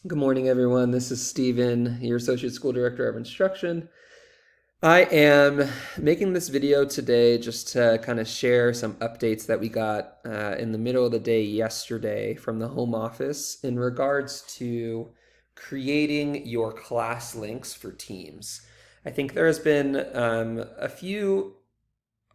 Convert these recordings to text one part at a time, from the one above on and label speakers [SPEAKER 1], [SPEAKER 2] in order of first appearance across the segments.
[SPEAKER 1] Good morning, everyone. This is Stephen, your Associate School Director of Instruction. I am making this video today just to kind of share some updates that we got in the middle of the day yesterday from the home office in regards to creating your class links for Teams. I think there has been a few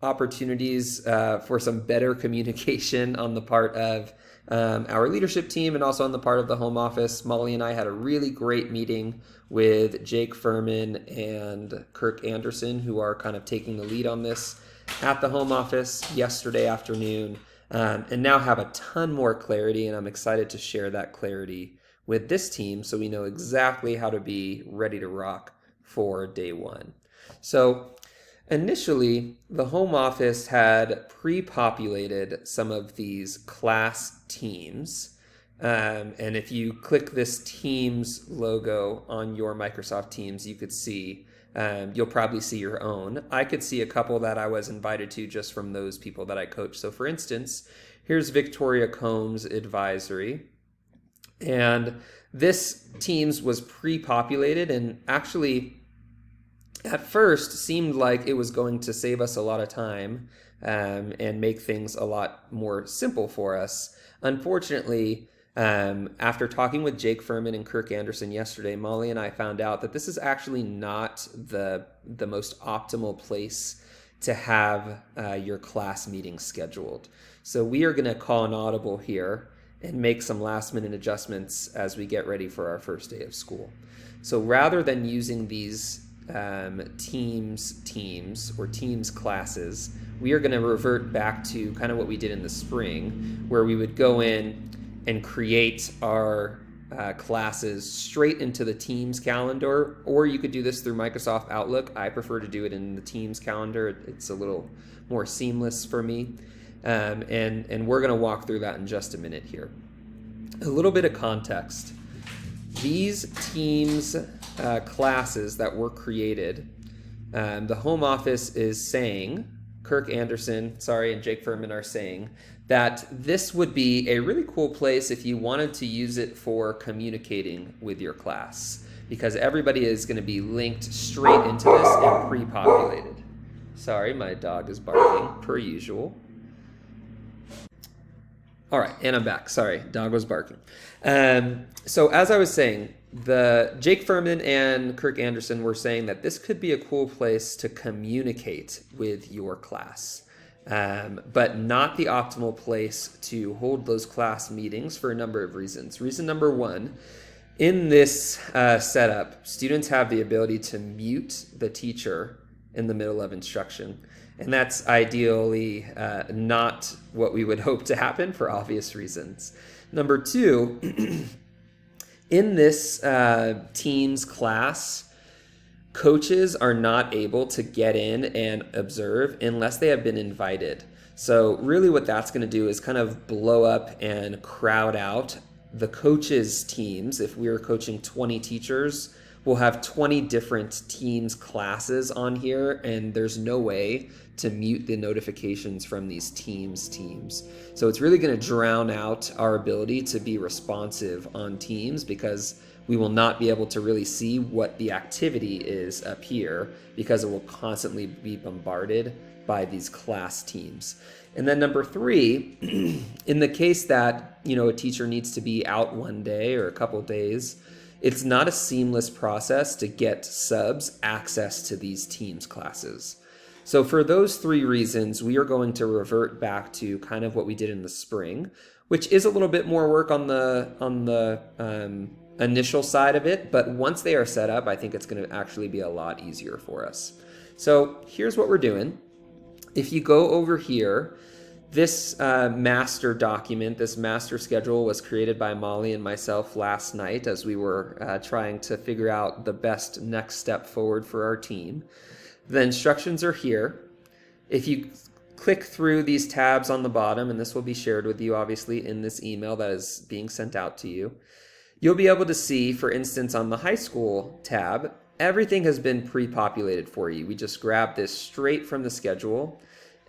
[SPEAKER 1] opportunities for some better communication on the part of our leadership team and also on the part of the home office. Molly and I had a really great meeting with Jake Furman and Kirk Anderson, who are kind of taking the lead on this at the home office yesterday afternoon, and now have a ton more clarity, and I'm excited to share that clarity with this team so we know exactly how to be ready to rock for day one. So initially, the home office had pre-populated some of these class teams. And if you click this Teams logo on your Microsoft Teams, you could see, you'll probably see your own. I could see a couple that I was invited to just from those people that I coach. So for instance, here's Victoria Combs Advisory. And this Teams was pre-populated and actually at first seemed like it was going to save us a lot of time and make things a lot more simple for us. Unfortunately, after talking with Jake Furman and Kirk Anderson yesterday, Molly and I found out that this is actually not the most optimal place to have your class meeting scheduled. So we are going to call an audible here and make some last minute adjustments as we get ready for our first day of school. So rather than using these teams or Teams classes, we are going to revert back to kind of what we did in the spring, where we would go in and create our classes straight into the Teams calendar, or you could do this through Microsoft Outlook. I prefer to do it in the Teams calendar. It's a little more seamless for me. And we're going to walk through that in just a minute here. A little bit of context. These Teams classes that were created, the home office is saying, Kirk Anderson, and Jake Furman are saying that this would be a really cool place if you wanted to use it for communicating with your class, because everybody is going to be linked straight into this and pre-populated. Sorry, my dog is barking per usual. All right, and I'm back. Sorry, dog was barking. So as I was saying, the Jake Furman and Kirk Anderson were saying that this could be a cool place to communicate with your class, but not the optimal place to hold those class meetings for a number of reasons. Reason number one, in this setup, students have the ability to mute the teacher in the middle of instruction. And that's ideally not what we would hope to happen for obvious reasons. Number two, in this Teams class, coaches are not able to get in and observe unless they have been invited. So really what that's going to do is kind of blow up and crowd out the coaches' teams. If we were coaching 20 teachers, we'll have 20 different Teams classes on here, and there's no way to mute the notifications from these teams. So it's really going to drown out our ability to be responsive on Teams, because we will not be able to really see what the activity is up here, because it will constantly be bombarded by these class teams. And then number three, in the case that, a teacher needs to be out one day or a couple days, it's not a seamless process to get subs access to these Teams classes. So for those three reasons, we are going to revert back to kind of what we did in the spring, which is a little bit more work on the initial side of it. But once they are set up, I think it's going to actually be a lot easier for us. So here's what we're doing. If you go over here, this master document, this master schedule was created by Molly and myself last night as we were trying to figure out the best next step forward for our team. The instructions are here. If you click through these tabs on the bottom, and this will be shared with you obviously in this email that is being sent out to you, you'll be able to see, for instance, on the high school tab, everything has been pre-populated for you. We just grabbed this straight from the schedule.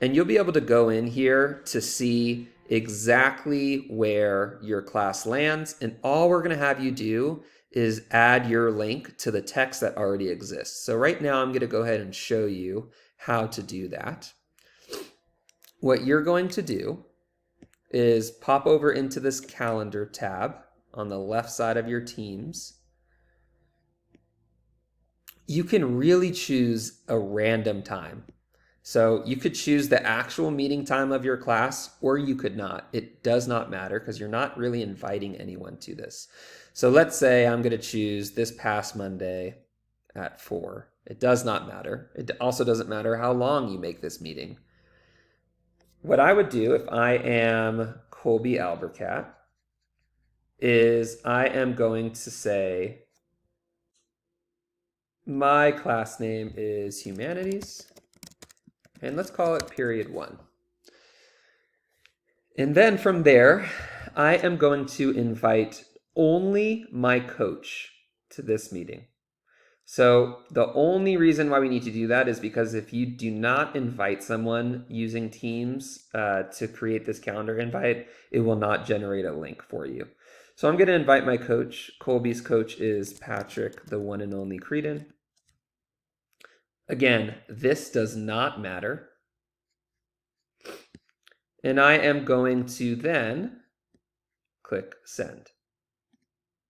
[SPEAKER 1] And you'll be able to go in here to see exactly where your class lands, and all we're going to have you do is add your link to the text that already exists. So right now I'm going to go ahead and show you how to do that. What you're going to do is pop over into this calendar tab on the left side of your Teams. You can really choose a random time. So you could choose the actual meeting time of your class, or you could not. It does not matter because you're not really inviting anyone to this. So let's say I'm going to choose this past Monday at 4. It does not matter. It also doesn't matter how long you make this meeting. What I would do if I am Colby Albercat is I am going to say my class name is Humanities, and let's call it period 1. And then from there, I am going to invite only my coach to this meeting. So the only reason why we need to do that is because if you do not invite someone using Teams to create this calendar invite, it will not generate a link for you. So I'm going to invite my coach. Colby's coach is Patrick, the one and only Creedon. Again, this does not matter. And I am going to then click send.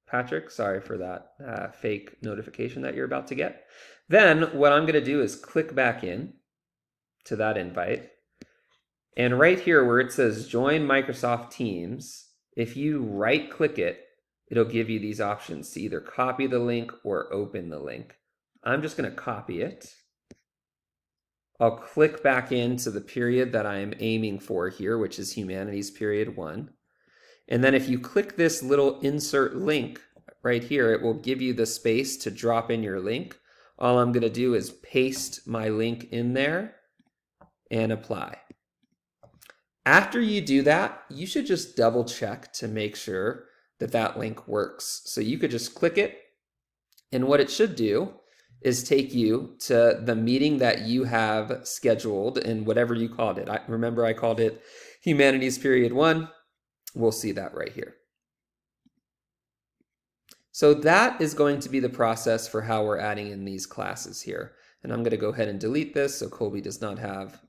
[SPEAKER 1] Patrick, sorry for that fake notification that you're about to get. Then what I'm going to do is click back in to that invite. And right here where it says join Microsoft Teams, if you right click it, it'll give you these options to either copy the link or open the link. I'm just going to copy it. I'll click back into the period that I am aiming for here, which is Humanities period 1. And then if you click this little insert link right here, it will give you the space to drop in your link. All I'm going to do is paste my link in there and apply. After you do that, you should just double check to make sure that that link works. So you could just click it, and what it should do is take you to the meeting that you have scheduled in whatever you called it. Remember I called it Humanities period 1. We'll see that right here. So that is going to be the process for how we're adding in these classes here. And I'm going to go ahead and delete this so Colby does not have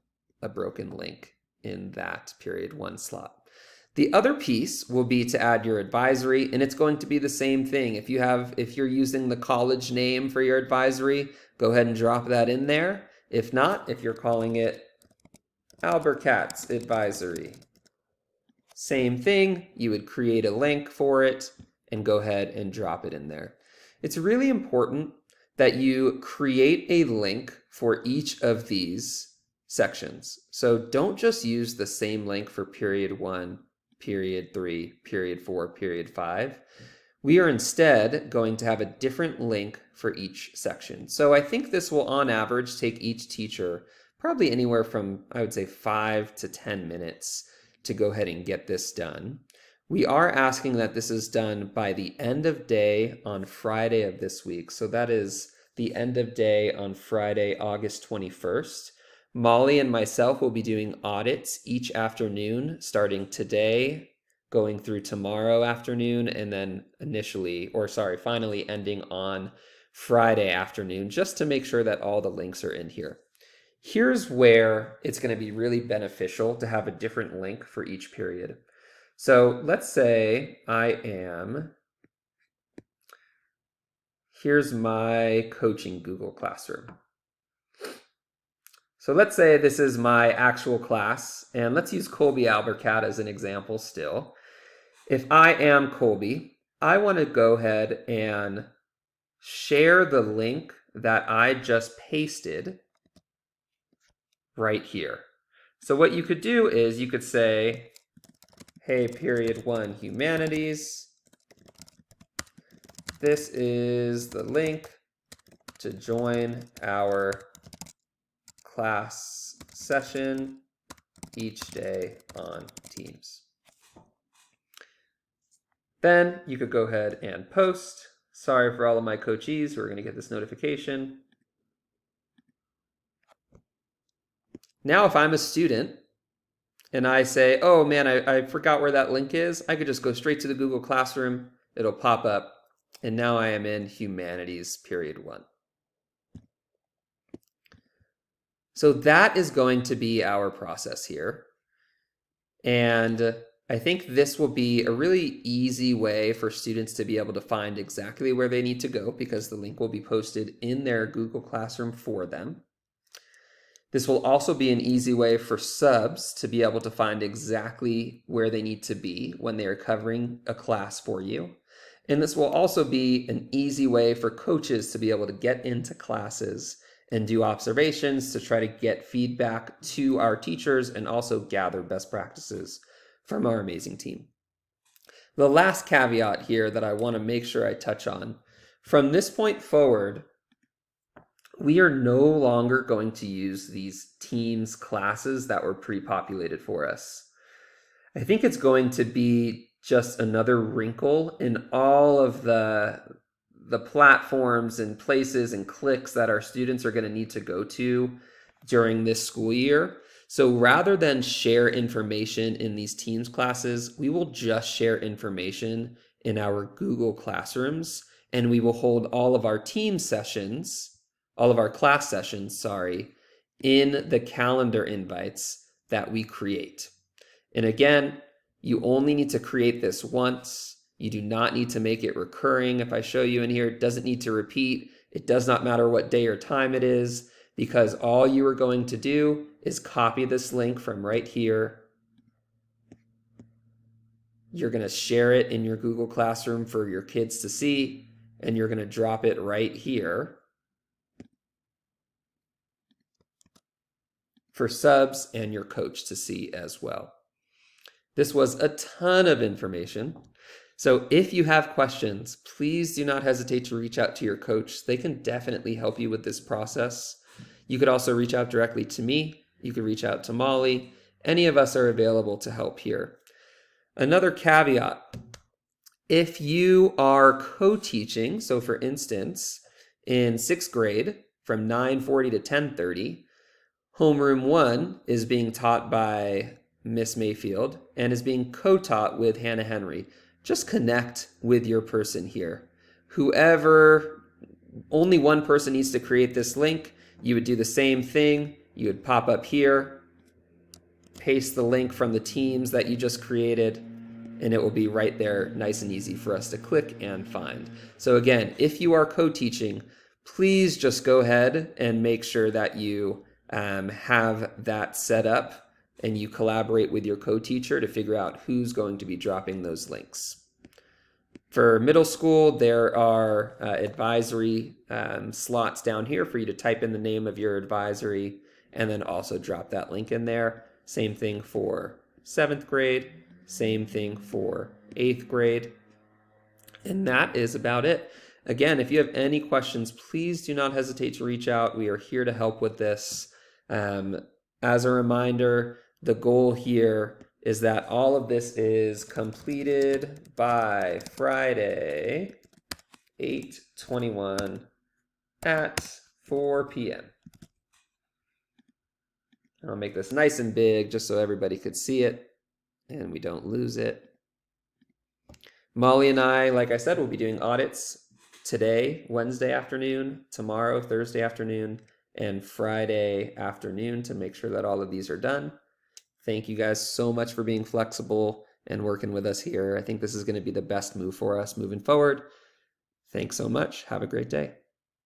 [SPEAKER 1] a broken link in that period 1 slot. The other piece will be to add your advisory, and it's going to be the same thing. If you're using the college name for your advisory, go ahead and drop that in there. If not, if you're calling it Albercat's Advisory, same thing, you would create a link for it and go ahead and drop it in there. It's really important that you create a link for each of these sections. So don't just use the same link for period 1, period 3, period 4, period 5. We are instead going to have a different link for each section. So I think this will on average take each teacher probably anywhere from, I would say, 5 to 10 minutes to go ahead and get this done. We are asking that this is done by the end of day on Friday of this week. So that is the end of day on Friday, August 21st. Molly and myself will be doing audits each afternoon, starting today, going through tomorrow afternoon, and then finally ending on Friday afternoon, just to make sure that all the links are in here. Here's where it's going to be really beneficial to have a different link for each period. So let's say here's my coaching Google Classroom. So let's say this is my actual class, and let's use Colby Albercat as an example still. If I am Colby, I want to go ahead and share the link that I just pasted right here. So what you could do is you could say, hey, period 1 Humanities, this is the link to join our class session each day on Teams. Then you could go ahead and post. Sorry for all of my coachees who are going to get this notification. Now, if I'm a student, and I say, oh man, I forgot where that link is, I could just go straight to the Google Classroom. It'll pop up. And now I am in Humanities Period 1. So that is going to be our process here. And I think this will be a really easy way for students to be able to find exactly where they need to go because the link will be posted in their Google Classroom for them. This will also be an easy way for subs to be able to find exactly where they need to be when they are covering a class for you. And this will also be an easy way for coaches to be able to get into classes and do observations to try to get feedback to our teachers and also gather best practices from our amazing team. The last caveat here that I want to make sure I touch on, from this point forward, we are no longer going to use these Teams classes that were pre-populated for us. I think it's going to be just another wrinkle in all of the platforms and places and clicks that our students are going to need to go to during this school year. So rather than share information in these Teams classes, we will just share information in our Google Classrooms, and we will hold all of our team sessions, all of our class sessions, in the calendar invites that we create. And again, you only need to create this once. You do not need to make it recurring. If I show you in here, it doesn't need to repeat. It does not matter what day or time it is, because all you are going to do is copy this link from right here. You're going to share it in your Google Classroom for your kids to see, and you're going to drop it right here for subs and your coach to see as well. This was a ton of information. So if you have questions, please do not hesitate to reach out to your coach. They can definitely help you with this process. You could also reach out directly to me. You could reach out to Molly. Any of us are available to help here. Another caveat, if you are co-teaching, so for instance, in 6th grade from 9:40 to 10:30, Homeroom 1 is being taught by Miss Mayfield and is being co-taught with Hannah Henry. Just connect with your person here. Only one person needs to create this link. You would do the same thing. You would pop up here, paste the link from the teams that you just created, and it will be right there, nice and easy for us to click and find. So again, if you are co-teaching, please just go ahead and make sure that you have that set up and you collaborate with your co-teacher to figure out who's going to be dropping those links. For middle school, there are advisory slots down here for you to type in the name of your advisory and then also drop that link in there. Same thing for 7th grade, same thing for 8th grade. And that is about it. Again, if you have any questions, please do not hesitate to reach out. We are here to help with this. As a reminder, the goal here is that all of this is completed by Friday, 8/21 at 4 p.m. I'll make this nice and big just so everybody could see it and we don't lose it. Molly and I, like I said, will be doing audits today, Wednesday afternoon, tomorrow, Thursday afternoon, and Friday afternoon to make sure that all of these are done. Thank you guys so much for being flexible and working with us here. I think this is going to be the best move for us moving forward. Thanks so much. Have a great day.